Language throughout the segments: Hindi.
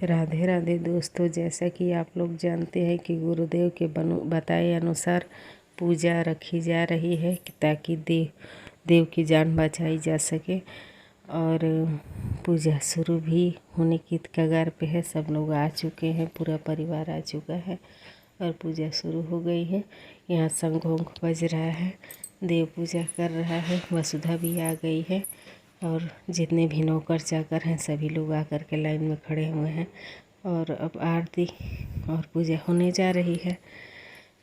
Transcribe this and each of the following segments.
राधे राधे दोस्तों, जैसा कि आप लोग जानते हैं कि गुरुदेव के बताए अनुसार पूजा रखी जा रही है ताकि देव की जान बचाई जा सके। और पूजा शुरू भी होने की कगार पे है। सब लोग आ चुके हैं, पूरा परिवार आ चुका है और पूजा शुरू हो गई है। यहाँ शंख वंख बज रहा है, देव पूजा कर रहा है, वसुधा भी आ गई है और जितने भी नौकर चाकर हैं सभी लोग आकर के लाइन में खड़े हुए हैं। और अब आरती और पूजा होने जा रही है।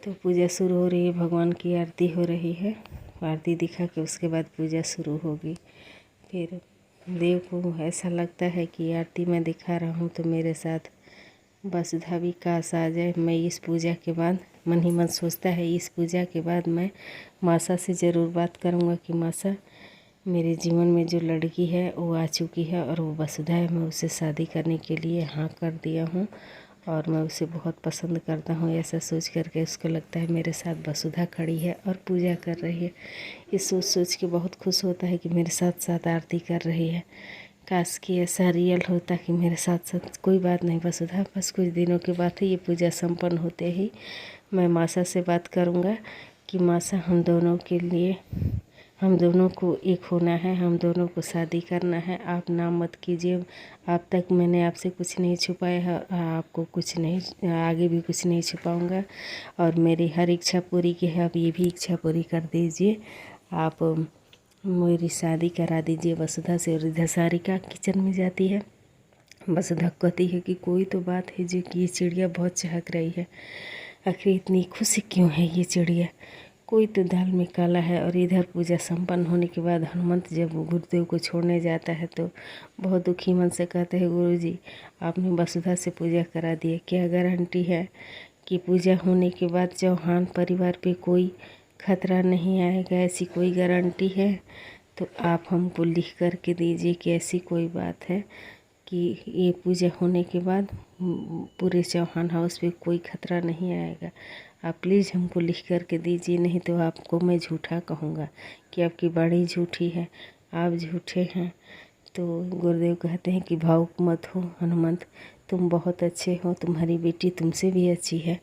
तो पूजा शुरू हो रही है, भगवान की आरती हो रही है। आरती दिखा के उसके बाद पूजा शुरू होगी। फिर देव को ऐसा लगता है कि आरती मैं दिखा रहा हूँ तो मेरे साथ वसुधा भी काश आ जाए। मैं इस पूजा के बाद मन ही मन सोचता है, इस पूजा के बाद मैं मासा से ज़रूर बात करूँगा कि मासा, मेरे जीवन में जो लड़की है वो आ चुकी है और वो वसुधा है। मैं उसे शादी करने के लिए हाँ कर दिया हूँ और मैं उसे बहुत पसंद करता हूँ। ऐसा सोच करके उसको लगता है मेरे साथ वसुधा खड़ी है और पूजा कर रही है। ये सोच सोच के बहुत खुश होता है कि मेरे साथ साथ आरती कर रही है। काश कि ऐसा रियल होता कि मेरे साथ साथ। कोई बात नहीं वसुधा, बस कुछ दिनों के बाद ही ये पूजा संपन्न होते ही मैं मासा से बात करूँगा कि मासा, हम दोनों को एक होना है, हम दोनों को शादी करना है। आप नाम मत कीजिए। अब तक मैंने आपसे कुछ नहीं छुपाया है, आपको कुछ नहीं, आगे भी कुछ नहीं छुपाऊंगा। और मेरी हर इच्छा पूरी की है, आप ये भी इच्छा पूरी कर दीजिए। आप मेरी शादी करा दीजिए वसुधा से। और इधर सारिका किचन में जाती है। वसुधा कहती है कि कोई तो बात है जो कि ये चिड़िया बहुत चहक रही है। आखिर इतनी खुशी क्यों है ये चिड़िया? कोई तो दाल में काला है। और इधर पूजा संपन्न होने के बाद हनुमंत जब गुरुदेव को छोड़ने जाता है तो बहुत दुखी मन से कहते हैं, गुरुजी आपने वसुधा से पूजा करा दी है, क्या गारंटी है कि पूजा होने के बाद चौहान परिवार पे कोई खतरा नहीं आएगा? ऐसी कोई गारंटी है तो आप हमको लिख कर के दीजिए कि ऐसी कोई बात है कि ये पूजा होने के बाद पूरे चौहान हाउस पे कोई खतरा नहीं आएगा। आप प्लीज़ हमको लिख कर के दीजिए, नहीं तो आपको मैं झूठा कहूँगा कि आपकी बाणी झूठी है, आप झूठे हैं। तो गुरुदेव कहते हैं कि भावुक मत हो हनुमंत, तुम बहुत अच्छे हो, तुम्हारी बेटी तुमसे भी अच्छी है,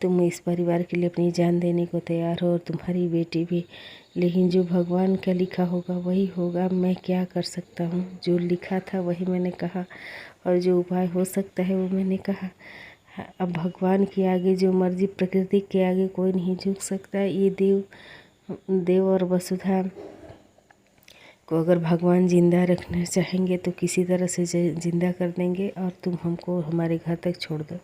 तुम इस परिवार के लिए अपनी जान देने को तैयार हो और तुम्हारी बेटी भी। लेकिन जो भगवान का लिखा होगा वही होगा। मैं क्या कर सकता हूँ? जो लिखा था वही मैंने कहा और जो उपाय हो सकता है वो मैंने कहा। अब भगवान के आगे जो मर्जी, प्रकृति के आगे कोई नहीं झुक सकता। ये देव और वसुधा को अगर भगवान जिंदा रखना चाहेंगे तो किसी तरह से जिंदा कर देंगे और तुम हमको हमारे घर तक छोड़ दो।